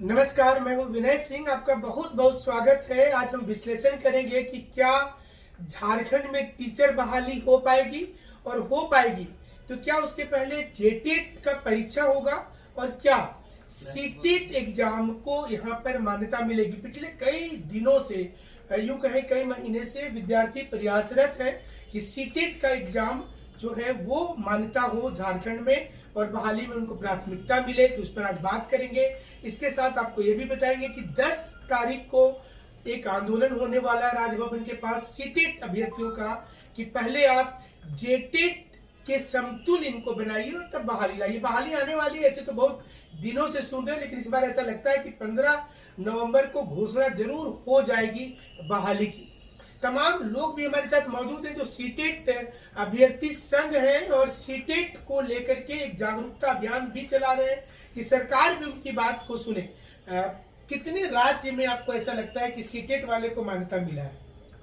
नमस्कार, मैं हूं विनय सिंह। आपका बहुत बहुत स्वागत है। आज हम विश्लेषण करेंगे कि क्या झारखंड में टीचर बहाली हो पाएगी, और हो पाएगी तो क्या उसके पहले जेटेट का परीक्षा होगा, और क्या सीटेट एग्जाम को यहां पर मान्यता मिलेगी। पिछले कई दिनों से, यूं कहें कई महीने से विद्यार्थी प्रयासरत है कि सीटेट का एग्जाम जो है वो मान्यता हो झारखंड में और बहाली में उनको प्राथमिकता मिले। तो उस पर आज बात करेंगे। इसके साथ आपको ये भी बताएंगे कि 10 तारीख को एक आंदोलन होने वाला है राजभवन के पास सीटेट अभ्यर्थियों का, कि पहले आप जेटेट के समतुल्य इनको बनाइए और तब बहाली लाइए। बहाली आने वाली है, ऐसे तो बहुत दिनों से सुन रहे हैं, लेकिन इस बार ऐसा लगता है कि 15 नवंबर को घोषणा जरूर हो जाएगी बहाली की। तमाम लोग भी हमारे साथ मौजूद हैं जो सीटेट अभ्यर्थी संघ है और सीटेट को लेकर के एक जागरूकता अभियान भी चला रहे हैं कि सरकार भी उनकी बात को सुने। कितने राज्य में आपको ऐसा लगता है कि सीटेट वाले को मान्यता मिला है?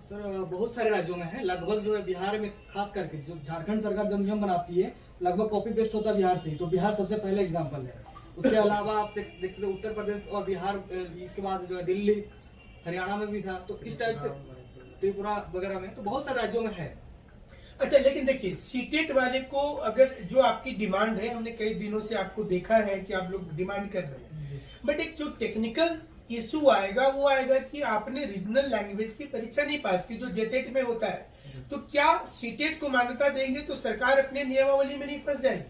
सर, बहुत सारे राज्यों में है। लगभग जो है बिहार में खास करके जो झारखंड सरकार जब नियम बनाती है लगभग कॉपी पेस्ट होता है बिहार से ही, तो बिहार सबसे पहले एग्जाम्पल है। उसके अलावा आप देख सकते हो उत्तर प्रदेश और बिहार, इसके बाद जो है दिल्ली, हरियाणा में भी था, तो इस टाइप से त्रिपुरा वगैरह में, तो बहुत सारे राज्यों में है। अच्छा, लेकिन देखिए सीटेट वाले को अगर जो आपकी डिमांड है, हमने कई दिनों से आपको देखा है कि आप लोग डिमांड कर रहे हैं, बट एक जो टेक्निकल इशू आएगा वो आएगा कि आपने रीजनल लैंग्वेज की परीक्षा नहीं पास की जो जेटेट में होता है। तो क्या सीटेट को मान्यता देंगे तो सरकार अपने नियमावली में नहीं फंस जाएगी?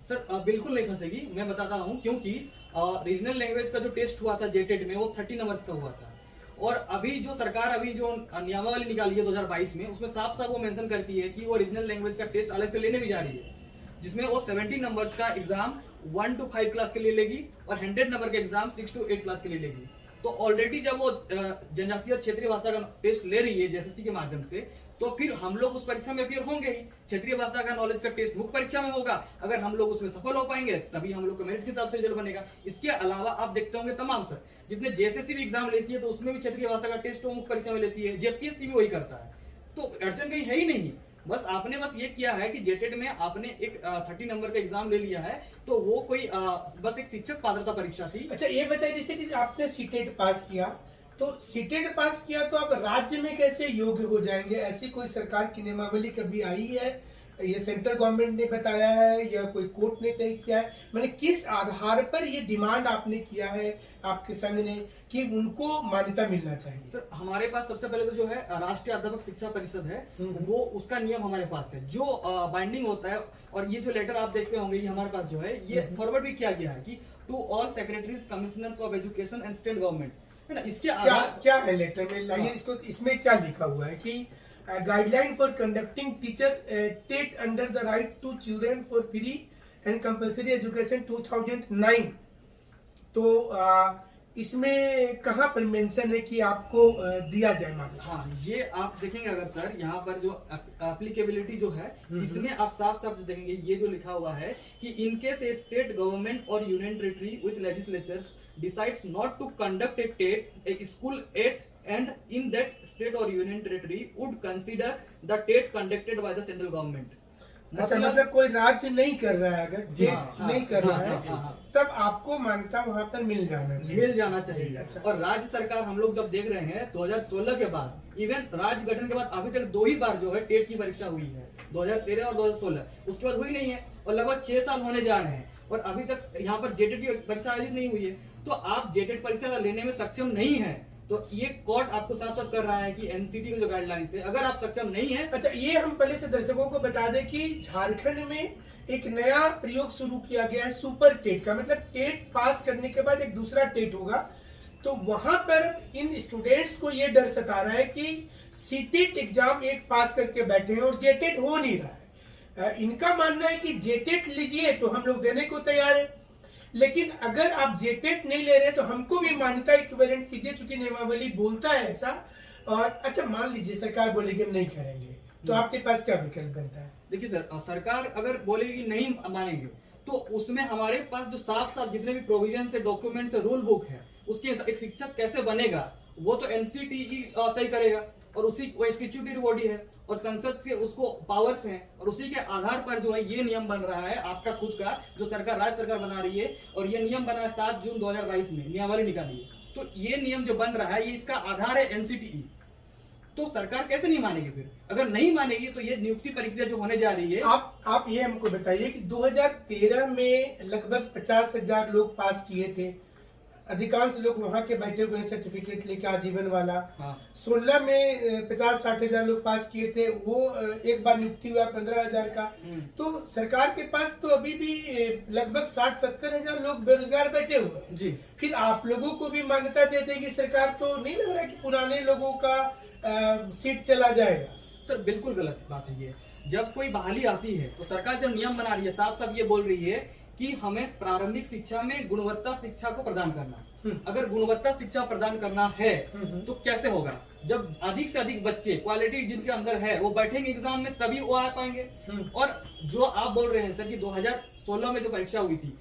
सर, बिल्कुल नहीं फंसेगी। मैं बताता हूँ, क्योंकि रीजनल लैंग्वेज का जो टेस्ट हुआ था जेटेट में वो 30 नंबर्स का हुआ था, और अभी जो सरकार अभी जो नियमावली निकाली है 2022 में, उसमें साफ साफ वो मेंशन करती है कि वो रीजनल लैंग्वेज का टेस्ट अलग से लेने भी जा रही है, जिसमें वो 70 नंबर्स का एग्जाम 1 to 5 क्लास के लिए लेगी और 100 नंबर का एग्जाम 6 to 8 क्लास के लिए लेगी। तो ऑलरेडी जब वो जनजातीय क्षेत्रीय भाषा का टेस्ट ले रही है जेएसएससी के माध्यम से, तो फिर हम लोग उस परीक्षा में अपियर होंगे ही। क्षेत्रीय भाषा का नॉलेज का टेस्ट मुख्य परीक्षा में होगा। अगर हम लोग उसमें सफल हो पाएंगे तभी हम लोग का मेरिट के हिसाब से रिजल्ट बनेगा। इसके अलावा आप देखते होंगे तमाम सर जितने जेएसएससी भी एग्जाम लेती है तो उसमें भी क्षेत्रीय भाषा का टेस्ट वो मुख्य परीक्षा में लेती है, जेपीएससी भी वही करता है। तो अड़चन कहीं है ही नहीं। बस आपने ये किया है कि जेटेट में आपने एक 30 नंबर का एग्जाम ले लिया है, तो वो कोई बस एक शिक्षक पात्रता परीक्षा थी। अच्छा, ये बताइए, जैसे कि आपने सीटेट पास किया, तो सीटेट पास किया तो आप राज्य में कैसे योग्य हो जाएंगे? ऐसी कोई सरकार की नियमावली कभी आई है? ये सेंट्रल गवर्नमेंट ने बताया है या कोई कोर्ट ने तय किया है? मैंने किस आधार पर ये डिमांड आपने किया है आपके संघ ने कि उनको मान्यता मिलना चाहिए? सर, हमारे पास सबसे पहले तो जो है राष्ट्रीय अध्यापक शिक्षा परिषद है, वो उसका नियम हमारे पास है जो बाइंडिंग होता है। और ये जो लेटर आप देखते होंगे, ये हमारे पास जो है ये फॉरवर्ड भी किया गया है कि to all secretaries commissioners of education and state government, है ना। इसके क्या है लेटर में? लाइए इसको, इसमें क्या लिखा हुआ है कि guideline for conducting teacher TET under the right to children for free and compulsory education 2009। तो इसमें कहाँ पर मेंशन है कि आपको दिया जाए मान्यता? हाँ, ये आप देखेंगे अगर सर यहाँ पर जो एप्लीकेबिलिटी जो है, इसमें आप साफ साफ देखेंगे ये जो लिखा हुआ है कि इनकेस ए स्टेट गवर्नमेंट और union territory with legislature decides not to conduct a TET, a school at and in that state or union territory would consider the TET conducted by the central government। अच्छा, मतलब कोई राज्य नहीं कर रहा है, अगर जेट नहीं कर रहा है तब आपको मान्यता वहां पर मिल जाना चाहिए। अच्छा। और राज्य सरकार हम लोग जब देख रहे हैं 2016 के बाद, इवन राज्य गठन के बाद अभी तक 2 ही बार जो है टेट की परीक्षा हुई है, 2013 और 2016। उसके बाद हुई नहीं है और लगभग 6 साल होने जा रहे हैं और अभी तक यहाँ पर जेटेट की परीक्षा आयोजित नहीं हुई है। तो आप जेटेट परीक्षा लेने में सक्षम नहीं है, तो ये कोर्ट आपको साफ साफ कर रहा है कि एनसीटी की जो गाइडलाइंस है, अगर आप सक्षम नहीं है। अच्छा, ये हम पहले से दर्शकों को बता दें कि झारखंड में एक नया प्रयोग शुरू किया गया है सुपर टेट का। मतलब टेट पास करने के बाद एक दूसरा टेट होगा। तो वहां पर इन स्टूडेंट्स को ये डर सता रहा है कि सीटेट एग्जाम एक पास करके बैठे हैं और जेटेट हो नहीं रहा है। इनका मानना है कि जेटेट लीजिए तो हम लोग देने को तैयार है, लेकिन अगर आप जेटेट नहीं ले रहे तो हमको भी मान्यता इक्विवेलेंट कीजिए, चूंकि नियमावली बोलता है ऐसा। और अच्छा, मान लीजिए सरकार बोलेगी हम नहीं करेंगे, तो आपके पास क्या विकल्प बनता है? देखिए सर, सरकार अगर बोलेगी नहीं मानेंगे तो उसमें हमारे पास जो साफ साफ जितने भी प्रोविजन है, डॉक्यूमेंट्स है, रूल बुक है, उसके एक शिक्षक कैसे बनेगा वो तो एनसीटी तय करेगा और उसी वो स्टैट्यूटरी बॉडी है। और संसद से उसको पावर्स हैं, और उसी के आधार पर जो है ये नियम बन रहा है आपका खुद का, जो सरकार राज्य सरकार बना रही है। और ये नियम बना है 7 जून 2022 में नियमावली निकाली है। तो ये नियम जो बन रहा है ये इसका आधार है एनसीटीई। तो सरकार कैसे नहीं मानेगी? फिर अगर नहीं मानेगी तो ये नियुक्ति प्रक्रिया जो होने जा रही है। आप ये हमको बताइए कि 2013 में लगभग 50,000 लोग पास किए थे, अधिकांश लोग वहां के बैठे हुए हैं सर्टिफिकेट लेके आजीवन वाला। हाँ। 16 में 50-60 हजार लोग पास किए थे, वो एक बार नियुक्ति हुआ 15,000 का। तो सरकार के पास तो अभी भी लगभग 60-70 हजार लोग बेरोजगार बैठे हुए हैं जी। फिर आप लोगों को भी मान्यता दे देगी सरकार, तो नहीं लग रहा है कि पुराने लोगों का सीट चला जाएगा? सर बिल्कुल गलत बात है ये। जब कोई बहाली आती है तो सरकार जब नियम बना रही है, साफ साफ ये बोल रही है कि हमें प्रारंभिक शिक्षा में गुणवत्ता शिक्षा को प्रदान करना। अगर गुणवत्ता शिक्षा प्रदान करना है तो कैसे होगा? जब अधिक से अधिक बच्चे क्वालिटी जिनके अंदर है वो बैठेंगे एग्जाम में, तभी वो आ पाएंगे। और जो आप बोल रहे हैं सर कि 2016 में जो परीक्षा हुई थी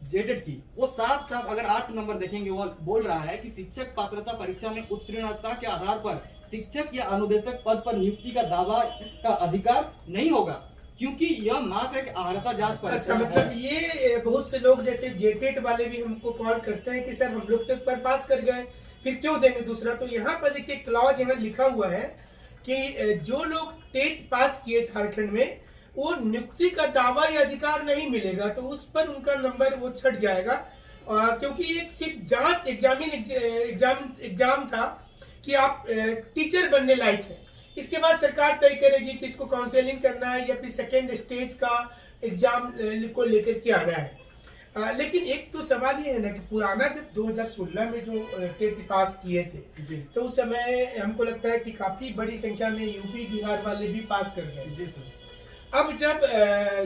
जेटेट की, वो साफ साफ अगर 8 नंबर देखेंगे वो बोल रहा है कि शिक्षक पात्रता परीक्षा में उत्तीर्णता के आधार पर शिक्षक या अनुदेशक पद पर नियुक्ति का दावा का अधिकार नहीं होगा, क्योंकि यह मात्र एक अर्हता जांच परीक्षा अच्छा, मतलब ये बहुत से लोग जैसे जेटेट वाले भी हमको कॉल करते हैं कि सर हम लोग तो एक बार पास कर गए, फिर क्यों देंगे दूसरा? तो यहाँ पर देखिए क्लॉज यहाँ लिखा हुआ है कि जो लोग टेट पास किए झारखंड में, वो नियुक्ति का दावा या अधिकार नहीं मिलेगा, तो उस पर उनका नंबर वो छट जाएगा। क्योंकि एक सिर्फ जांच एग्जाम था कि आप टीचर बनने लायक है। इसके बाद सरकार तय करेगी कि इसको काउंसलिंग करना है या फिर सेकेंड स्टेज का एग्जाम को लेकर के आना है। लेकिन एक तो सवाल ये है ना कि पुराना जब 2016 में जो टेट पास किए थे तो उस समय हमको लगता है कि काफी बड़ी संख्या में यूपी बिहार वाले भी पास कर गए। जी सर। अब जब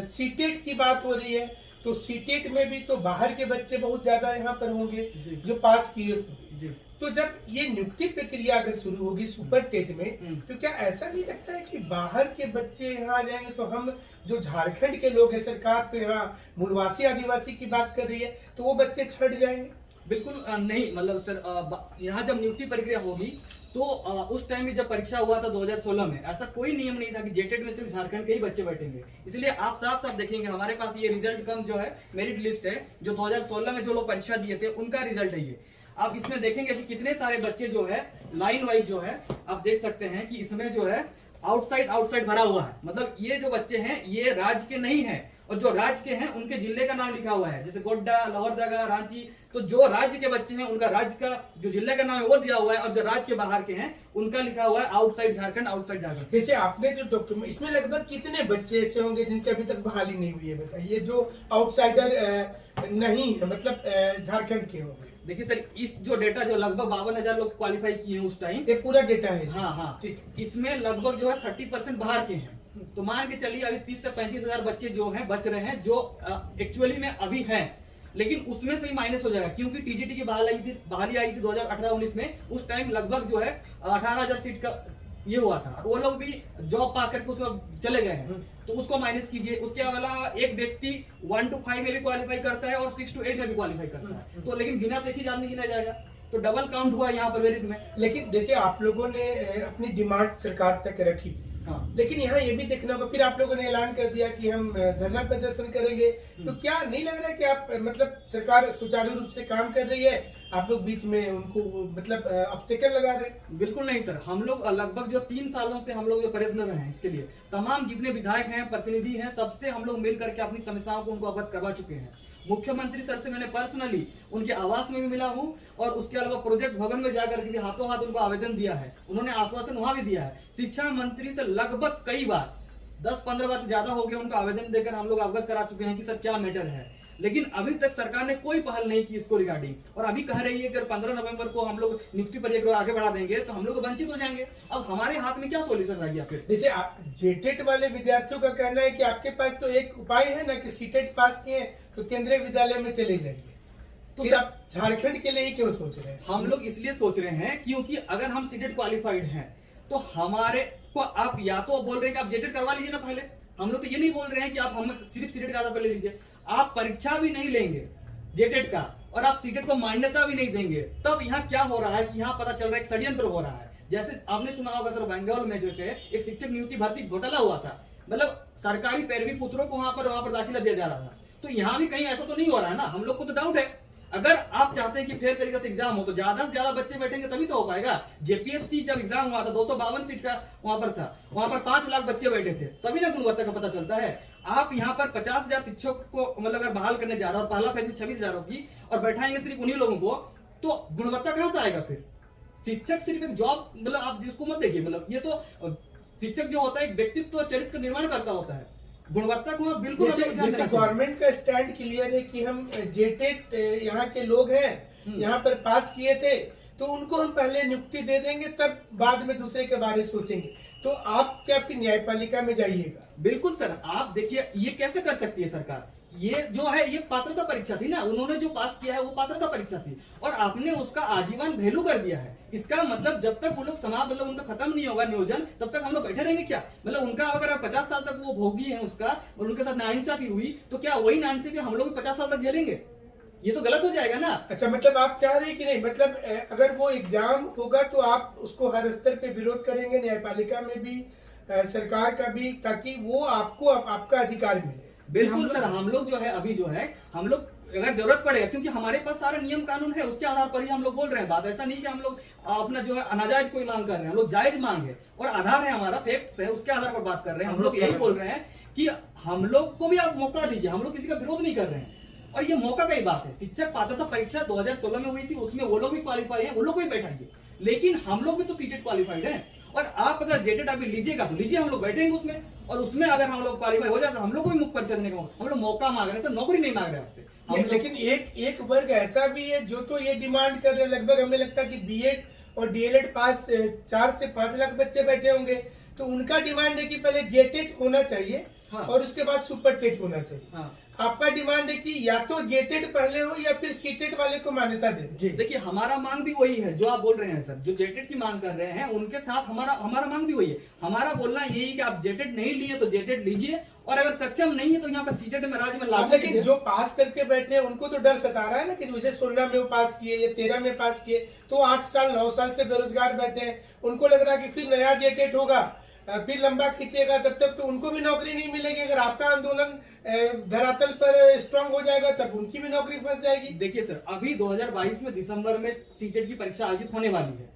सीटेट की बात हो रही है तो सीटेट में भी तो बाहर के बच्चे बहुत ज्यादा यहाँ पर होंगे जो पास किए होंगे। तो जब ये नियुक्ति प्रक्रिया अगर शुरू होगी सुपर टेट में, तो क्या ऐसा नहीं लगता है कि बाहर के बच्चे यहाँ आ जाएंगे? तो हम जो झारखंड के लोग हैं, सरकार तो यहाँ मूलवासी आदिवासी की बात कर रही है, तो वो बच्चे छट जाएंगे? बिल्कुल नहीं, मतलब सर यहाँ जब नियुक्ति प्रक्रिया होगी तो उस टाइम में जब परीक्षा हुआ था 2016 में, ऐसा कोई नियम नहीं था कि जेटेट में सिर्फ झारखंड के ही बच्चे बैठेंगे। इसलिए आप साफ साफ देखेंगे हमारे पास ये रिजल्ट कम जो है मेरिट लिस्ट है, जो 2016 में जो लोग परीक्षा दिए थे उनका रिजल्ट है ये। आप इसमें देखेंगे कि कितने सारे बच्चे जो है लाइन वाइज जो है आप देख सकते हैं कि इसमें जो है आउटसाइड भरा हुआ है। मतलब ये जो बच्चे हैं ये राज्य के नहीं है, और जो राज्य के हैं उनके जिले का नाम लिखा हुआ है, जैसे गोड्डा, लोहरदगा, रांची। तो जो राज्य के बच्चे हैं उनका राज्य का जो जिले का नाम है वो दिया हुआ है, और जो राज्य के बाहर के हैं उनका लिखा हुआ है आउटसाइड झारखंड। जैसे आपने जो डॉक्यूमेंट, इसमें लगभग कितने बच्चे ऐसे होंगे जिनके अभी तक बहाली नहीं हुई है? बताइए, जो आउटसाइडर नहीं है, मतलब झारखंड के होंगे। देखिए सर, इस जो डेटा जो लगभग 52,000 लोग क्वालिफाई किए हैं उस टाइम, ये पूरा डेटा है? हाँ ठीक। इसमें लगभग जो है 30% बाहर के हैं। तो मान के चलिए अभी 30 से 35 हजार बच्चे जो हैं बच रहे हैं, जो एक्चुअली में अभी हैं, लेकिन उसमें से ही माइनस हो जाएगा, क्योंकि टीजीटी की बहाली आई थी 2018-19 में। उस टाइम लगभग जो है 18,000 सीट का ये हुआ था, और वो लोग भी जॉब पा करके उसमें चले गए हैं, तो उसको माइनस कीजिए। उसके अलावा एक व्यक्ति 1 to 5 में भी क्वालिफाई करता है और 6 to 8 में भी क्वालिफाई करता है, तो लेकिन बिना तो एक ही आदमी गिना जाएगा, तो डबल काउंट हुआ यहाँ पर मेरिट में। लेकिन जैसे आप लोगों ने अपनी डिमांड सरकार तक रखी, हाँ। लेकिन यहाँ ये भी देखना होगा, फिर आप लोगों ने ऐलान कर दिया कि हम धरना प्रदर्शन करेंगे, तो क्या नहीं लग रहा है कि आप मतलब सरकार सुचारू रूप से काम कर रही है, आप लोग बीच में उनको मतलब ऑब्स्टेकल लगा रहे हैं? बिल्कुल नहीं सर, हम लोग लगभग जो 3 सालों से हम लोग जो प्रयत्न रहे हैं इसके लिए, तमाम जितने विधायक हैं, प्रतिनिधि हैं, सबसे हम लोग मिल करके अपनी समस्याओं को उनको अवगत करवा चुके हैं। मुख्यमंत्री सर से मैंने पर्सनली उनके आवास में भी मिला हूं, और उसके अलावा प्रोजेक्ट भवन में जाकर के हाथों हाथ उनको आवेदन दिया है, उन्होंने आश्वासन वहां भी दिया है। शिक्षा मंत्री से लगभग कई बार 10-15 बार से ज्यादा हो गया उनको आवेदन देकर हम लोग अवगत करा चुके हैं कि सर क्या मैटर है, लेकिन अभी तक सरकार ने कोई पहल नहीं की इसको रिगार्डिंग, और अभी कह रही है कि 15 नवंबर को हम लोग नियुक्ति प्रक्रिया आगे बढ़ा देंगे तो हम लोग वंचित हो जाएंगे। अब हमारे हाथ में क्या सोल्यूशन रह गया फिर? जैसे जेटेट वाले विद्यार्थियों का कहना है कि आपके पास तो एक उपाय है ना कि सीटेट पास किए तो केंद्रीय विद्यालय में चले जाइए, तो फिर आप झारखंड के लिए ही क्यों सोच रहे हैं? हम लोग इसलिए सोच रहे हैं क्योंकि अगर हम सीटेट क्वालिफाइड हैं तो हमारे को आप या तो बोल रहे हैं कि आप जेटेट करवा लीजिए ना पहले, हम लोग तो ये नहीं बोल रहे हैं कि आप हमें सिर्फ सीटेट का आधार पर ले लीजिए। आप परीक्षा भी नहीं लेंगे जेटेट का और आप सीटेट को मान्यता भी नहीं देंगे, तब यहाँ क्या हो रहा है कि यहाँ पता चल रहा है षड्यंत्र हो रहा है। जैसे आपने सुना होगा सर, बंगाल में जैसे एक शिक्षक नियुक्ति भर्ती घोटाला हुआ था, मतलब सरकारी पैरवी पुत्रों को वहां पर दाखिला दिया जा रहा था। तो यहाँ भी कहीं ऐसा तो नहीं हो रहा है ना, हम लोग को तो डाउट है। अगर आप चाहते हैं कि फेयर तरीके से एग्जाम हो तो ज्यादा से ज्यादा बच्चे बैठेंगे तभी तो हो पाएगा। जेपीएससी जब एग्जाम हुआ था 252 सीट का वहां पर था, वहां पर 5 लाख बच्चे बैठे थे, तभी ना गुणवत्ता का पता चलता है। आप यहाँ पर 50,000 शिक्षक को मतलब अगर बहाल करने जा रहा है और पहला फेज में 26,000 की और बैठाएंगे सिर्फ उन्हीं लोगों को, तो गुणवत्ता कहां से आएगा फिर? शिक्षक सिर्फ एक जॉब, मतलब आप जिसको मत देखिए, मतलब ये तो शिक्षक जो होता है एक व्यक्तित्व चरित्र का निर्माण करता होता है, गुणवत्ता को बिल्कुल जैसे गवर्नमेंट का स्टैंड क्लियर है कि हम जेटेट यहाँ के लोग हैं, यहाँ पर पास किए थे, तो उनको हम पहले नियुक्ति दे देंगे, तब बाद में दूसरे के बारे में सोचेंगे। तो आप क्या फिर न्यायपालिका में जाइएगा? बिल्कुल सर, आप देखिए ये कैसे कर सकती है सरकार? ये जो है ये पात्रता परीक्षा थी ना, उन्होंने जो पास किया है वो पात्रता परीक्षा थी और आपने उसका आजीवन वैल्यू कर दिया है। इसका मतलब जब तक वो लोग समाप्त, मतलब उनका खत्म नहीं होगा नियोजन, तब तक हम लोग बैठे रहेंगे क्या? मतलब उनका अगर 50 साल तक वो भोगी है उसका और उनके साथ नाइंसाफी हुई, तो क्या वही नाइंसाफी हम लोग भी 50 साल तक झेलेंगे? ये तो गलत हो जाएगा ना। अच्छा, मतलब आप चाह रहे हैं कि नहीं, मतलब अगर वो एग्जाम होगा तो आप उसको हर स्तर पे विरोध करेंगे, न्यायपालिका में भी, सरकार का भी, ताकि वो आपको आपका अधिकार मिले? बिल्कुल सर, हम लोग जो है अभी जो है हम लोग अगर जरूरत पड़ेगा, क्योंकि हमारे पास सारा नियम कानून है, उसके आधार पर ही हम लोग बोल रहे हैं बात। ऐसा नहीं कि हम लोग अपना जो है अनाजायज कोई मांग कर रहे हैं, हम लोग जायज मांग है और आधार है हमारा, फैक्ट्स है, उसके आधार पर बात कर रहे हैं। हम लोग यही बोल रहे हैं कि हम लोग को भी आप मौका दीजिए, हम लोग किसी का विरोध नहीं कर रहे हैं। और ये मौका का ही बात है। शिक्षक पात्रता परीक्षा 2016 में हुई थी, उसमें वो लोग भी क्वालिफाई है, उन लोग को भी बैठाइए, लेकिन हम लोग भी तो सीटेड क्वालिफाइड है। और आप अगर जेटेड अभी लीजिएगा तो लीजिए, हम लोग बैठेंगे उसमें, और उसमें अगर हम लोग क्वालिफाई हो जाए तो हम लोग को भी मुक्त परीक्षा देने का हम लोग मौका मांग रहे हैं सर, नौकरी नहीं मांग रहे आपसे हम। लेकिन एक वर्ग ऐसा भी है जो तो ये डिमांड कर रहे हैं, लगभग हमें लगता है कि बीएड और डीएलएड पास 4 से 5 लाख बच्चे बैठे होंगे, तो उनका डिमांड है कि पहले जेटेट होना चाहिए। हाँ। और उसके बाद सुपर टेट होना चाहिए। हाँ। आपका डिमांड है कि या तो जेटेट पहले हो या फिर सीटेट वाले को मान्यता दे। देखिए हमारा मांग भी वही है जो आप बोल रहे हैं सर, जो जेटेट की मांग कर रहे हैं उनके साथ हमारा मांग भी वही है। हमारा बोलना यही है कि आप जेटेट नहीं लिए तो जेटेट लीजिए, और अगर सक्षम नहीं है तो यहाँ पर सीटेट में राज्य में लागू। लेकिन जो पास करके बैठे हैं उनको तो डर सता रहा है ना कि जैसे 16 में वो पास किए या 13 में पास किए, तो 8 साल 9 साल से बेरोजगार बैठे हैं, उनको लग रहा है कि फिर नया जेटेट होगा, फिर लंबा खींचेगा, तब तक तो उनको भी नौकरी नहीं मिलेगी। अगर आपका आंदोलन धरातल पर स्ट्रांग हो जाएगा तब उनकी भी नौकरी फंस जाएगी। देखिए सर, अभी 2022 में दिसंबर में सीटेट की परीक्षा आयोजित होने वाली है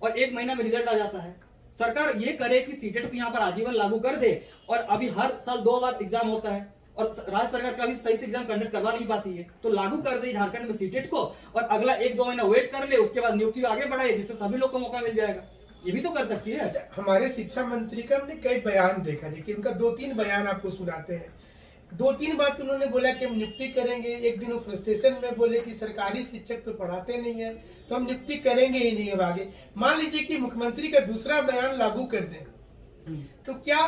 और 1 महीना में रिजल्ट आ जाता है। सरकार ये करे कि सीटेट को यहाँ पर आजीवन लागू कर दे, और अभी हर साल 2 बार एग्जाम होता है और राज्य सरकार कभी सही से एग्जाम कंडक्ट करवा नहीं पाती है, तो लागू कर दे झारखंड में सीटेट को और अगला 1-2 महीना वेट कर ले, उसके बाद नियुक्ति आगे बढ़ाए, जिससे सभी लोग को मौका मिल जाएगा। ये भी तो कर सकती है। अच्छा, हमारे शिक्षा मंत्री का हमने कई बयान देखा, देखिए उनका 2-3 बयान आपको सुनाते हैं। 2-3 बात उन्होंने बोला कि हम नियुक्ति करेंगे। एक दिन वो फ्रस्ट्रेशन में बोले कि सरकारी शिक्षक तो पढ़ाते नहीं है, तो हम नियुक्ति करेंगे ही नहीं अब आगे। मान लीजिए कि मुख्यमंत्री का दूसरा बयान लागू कर दें, तो क्या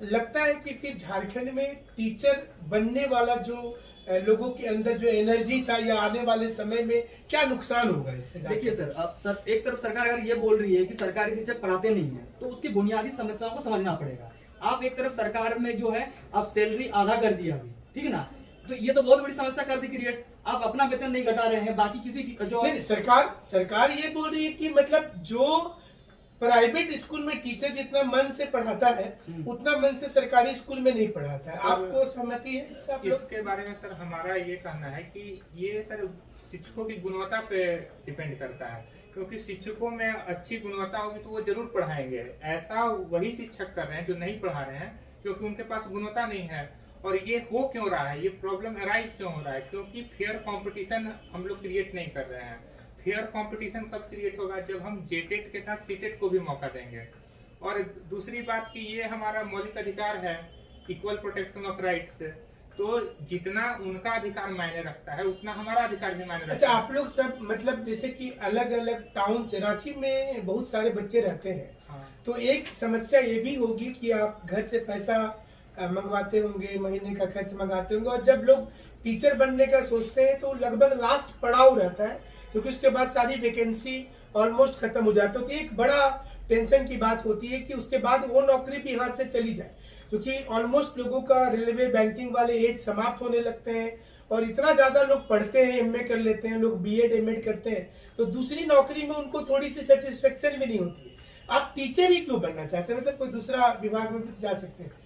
लगता है कि फिर झारखंड में टीचर बनने वाला जो लोगों के अंदर जो एनर्जी था या आने वाले समय में क्या नुकसान होगा इससे? देखिए सर, अब सर एक तरफ सरकार अगर ये बोल रही है कि सरकारी शिक्षक पढ़ाते नहीं है, तो उसकी बुनियादी समस्याओं को समझना पड़ेगा। आप एक तरफ सरकार में जो है आप सैलरी आधा कर दिया अभी, ठीक है ना, तो ये तो बहुत बड़ी समस्या कर दी क्रिएट। आप अपना वेतन नहीं घटा रहे हैं, बाकी किसी की जो सरकार ये बोल रही है कि मतलब जो प्राइवेट स्कूल में टीचर जितना मन से पढ़ाता है उतना मन से सरकारी स्कूल में नहीं पढ़ाता है। आपको सहमति है इसके बारे में? सर हमारा ये कहना है कि ये सर शिक्षकों की गुणवत्ता पे डिपेंड करता है, क्योंकि शिक्षकों में अच्छी गुणवत्ता होगी तो वो जरूर पढ़ाएंगे। ऐसा वही शिक्षक कर रहे हैं जो नहीं पढ़ा रहे हैं क्योंकि उनके पास गुणवत्ता नहीं है। और ये हो क्यों रहा है, ये प्रॉब्लम अराइज क्यों हो रहा है? क्योंकि फेयर कंपटीशन हम लोग क्रिएट नहीं कर रहे हैं। फेयर कंपटीशन कब क्रिएट होगा? जब हम जेटेट के साथ सीटेट को भी मौका देंगे। और दूसरी बात कि ये हमारा मौलिक अधिकार है, इक्वल प्रोटेक्शन ऑफ राइट्स, तो जितना उनका अधिकार मायने रखता है उतना हमारा अधिकार भी मायने रखता है। अच्छा, आप लोग सब मतलब जैसे कि अलग अलग टाउन से, रांची में बहुत सारे बच्चे रहते हैं। हाँ। तो एक समस्या ये भी होगी कि आप घर से पैसा मंगवाते होंगे, महीने का खर्च मंगाते होंगे, और जब लोग टीचर बनने का सोचते हैं तो लगभग लास्ट पड़ाव रहता है, क्योंकि उसके बाद सारी वैकेंसी ऑलमोस्ट खत्म हो जाती है। एक बड़ा टेंशन की बात होती है कि उसके बाद वो नौकरी भी हाथ से चली जाए, क्योंकि ऑलमोस्ट लोगों का रेलवे बैंकिंग वाले एज समाप्त होने लगते हैं और इतना ज्यादा लोग पढ़ते हैं, एमए कर लेते हैं, लोग बीएड एमएड करते हैं, तो दूसरी नौकरी में उनको थोड़ी सी सेटिस्फेक्शन भी नहीं होती है। आप टीचर ही क्यों बनना चाहते हैं? मतलब कोई दूसरा विभाग में भी जा सकते हैं।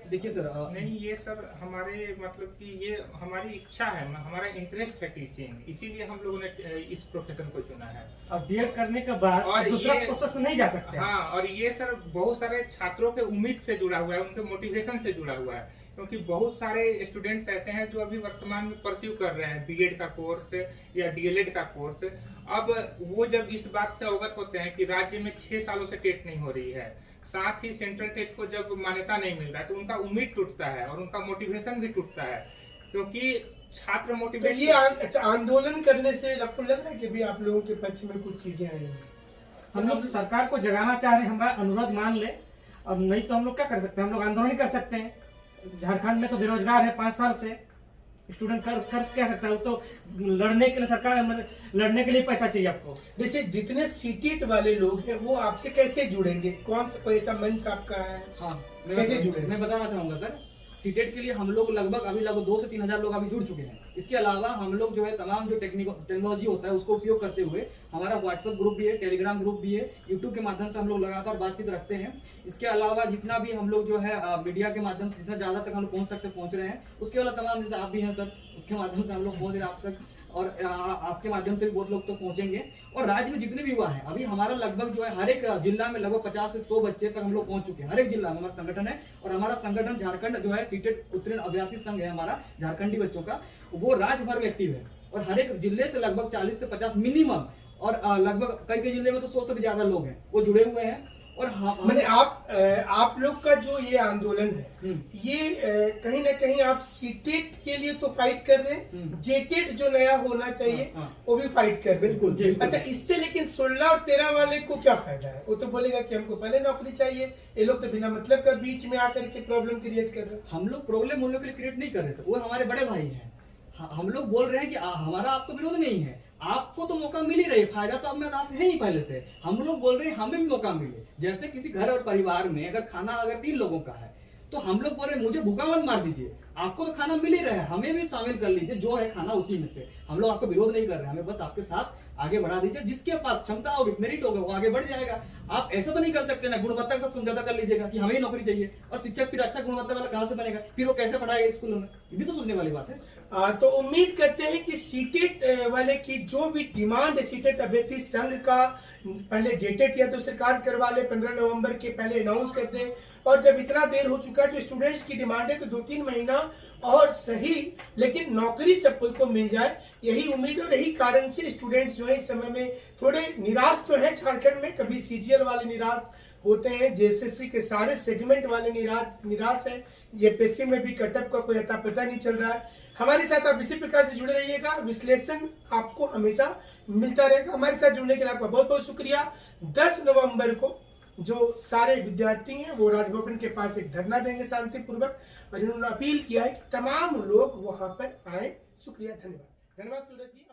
देखिए सर, नहीं, ये सर हमारे मतलब कि ये हमारी इच्छा है, हमारा इंटरेस्ट है टीचिंग, इसीलिए हम लोगों ने इस प्रोफेशन को चुना है। और डीएड करने के बाद और दूसरा ये- प्रोसेस में नहीं जा सकते। हाँ, और ये सर बहुत सारे छात्रों के उम्मीद से जुड़ा हुआ है, उनके मोटिवेशन से जुड़ा हुआ है, क्योंकि बहुत सारे स्टूडेंट्स ऐसे हैं जो अभी वर्तमान में परस्यू कर रहे हैं बीएड का कोर्स या डीएलएड का कोर्स। अब वो जब इस बात से अवगत होते हैं कि राज्य में 6 सालों से टेट नहीं हो रही है, साथ ही सेंट्रल टेट को जब मान्यता नहीं मिल रहा है, तो उनका उम्मीद टूटता है और उनका मोटिवेशन भी टूटता है, क्योंकि छात्र तो मोटिवेट ये अच्छा, आंदोलन करने से आपको लग रहा है कि भी आप लोगों के पक्ष में कुछ चीजें आई हैं? हम लोग सरकार को जगाना चाह रहे हैं, हमारा अनुरोध मान ले। अब नहीं तो हम लोग क्या कर सकते हैं, हम लोग आंदोलन ही कर सकते हैं। झारखंड में तो बेरोजगार है 5 साल से, स्टूडेंट कर क्या सकता है? वो तो लड़ने के लिए सरकार, मतलब लड़ने के लिए पैसा चाहिए आपको। जैसे जितने सीटेट वाले लोग हैं वो आपसे कैसे जुड़ेंगे? कौन सा कोई ऐसा मंच आपका है? हाँ, कैसे जुड़े? मैं बताना चाहूंगा सर, सीटेट के लिए हम लोग लगभग 2 से 3 हजार लोग अभी जुड़ चुके हैं। इसके अलावा हम लोग जो है तमाम जो टेक्नोलॉजी होता है उसको उपयोग करते हुए हमारा व्हाट्सएप ग्रुप भी है, टेलीग्राम ग्रुप भी है, यूट्यूब के माध्यम से हम लोग लगातार बातचीत रखते हैं। इसके अलावा जितना भी हम लोग जो है मीडिया के माध्यम से जितना ज्यादा तक हम लोग पहुंच सकते पहुंच रहे हैं। उसके अलावा तमाम जैसे आप भी हैं सर, उसके माध्यम से हम लोग पहुंच रहे हैं आप तक, और आपके माध्यम से भी बहुत लोग तो पहुंचेंगे। और राज्य में जितने भी युवा हैं, अभी हमारा लगभग जो है हर एक जिला में लगभग 50 से 100 बच्चे तक हम लोग पहुंच चुके हैं। हर एक जिला में हमारा संगठन है, और हमारा संगठन झारखंड जो है सीटेट उत्तीर्ण अभ्यर्थी संघ है हमारा झारखंडी बच्चों का, वो राज्य भर में एक्टिव है। और हर एक जिले से लगभग 40 से 50 मिनिमम, और लगभग कई जिले में तो 100 से भी ज्यादा लोग हैं वो जुड़े हुए हैं। और मैंने आप लोग का जो ये आंदोलन है, ये कहीं ना कहीं आप सीटेट के लिए तो फाइट कर रहे हैं, जेटेट जो नया होना चाहिए वो भी फाइट कर रहे हैं। बिल्कुल। अच्छा, इससे लेकिन 16 और 13 वाले को क्या फायदा है? वो तो बोलेगा कि हमको पहले नौकरी चाहिए। ये लोग तो बिना मतलब का बीच में आकर के प्रॉब्लम क्रिएट कर रहे हैं। हम लोग प्रॉब्लम उन लोग के लिए क्रिएट नहीं कर रहे सर, वो हमारे बड़े भाई हैं। हम लोग बोल रहे हैं कि हमारा आपको विरोध नहीं है, आपको तो मौका मिल ही रही है, फायदा तो अब में आप है ही पहले से। हम लोग बोल रहे हैं हमें भी मौका मिले। जैसे किसी घर और परिवार में अगर खाना अगर 3 लोगों का है, तो हम लोग बोल रहे हैं मुझे भूखा मत मार दीजिए, आपको तो खाना मिल ही रहा है, हमें भी शामिल कर लीजिए, जो है खाना उसी में से। हम लोग आपको विरोध नहीं कर रहे हैं, हमें बस आपके साथ आगे बढ़ा दीजिए। जिसके पास क्षमता होगी, मेरिट होगा, वो आगे बढ़ जाएगा। आप ऐसा तो नहीं कर सकते ना, गुणवत्ता के साथ समझौता कर लीजिएगा कि हमें ही नौकरी चाहिए, और शिक्षक फिर अच्छा गुणवत्ता वाला कहां से बनेगा, फिर वो कैसे पढ़ाएगा स्कूलों में? ये भी तो सोचने वाली बात है। तो उम्मीद करते हैं कि सीटेट वाले की जो भी डिमांड है, सीटेट अभ्यर्थी संघ का पहले जेटेट या तो सरकार करवा ले, 15 नवंबर के पहले अनाउंस कर दे। और जब इतना देर हो चुका है, जो स्टूडेंट्स की डिमांड है, तो 2-3 महीना और सही, लेकिन नौकरी सब कोई को मिल जाए, यही उम्मीद है। और यही कारण से स्टूडेंट्स जो है इस समय में थोड़े निराश तो है। झारखंड में कभी सीजीएल वाले निराश होते हैं, जेएसएससी के सारे सेगमेंट वाले निराश है, जेपीएससी में भी कटअप का कोई अता पता नहीं चल रहा है। हमारे साथ आप इसी प्रकार से जुड़े रहिएगा, विश्लेषण आपको हमेशा मिलता रहेगा। हमारे साथ जुड़ने के लिए आपका बहुत बहुत शुक्रिया। 10 नवंबर को जो सारे विद्यार्थी हैं वो राजभवन के पास एक धरना देंगे शांतिपूर्वक, और इन्होंने अपील किया है कि तमाम लोग वहां पर आए। शुक्रिया, धन्यवाद। धन्यवाद सूरज जी।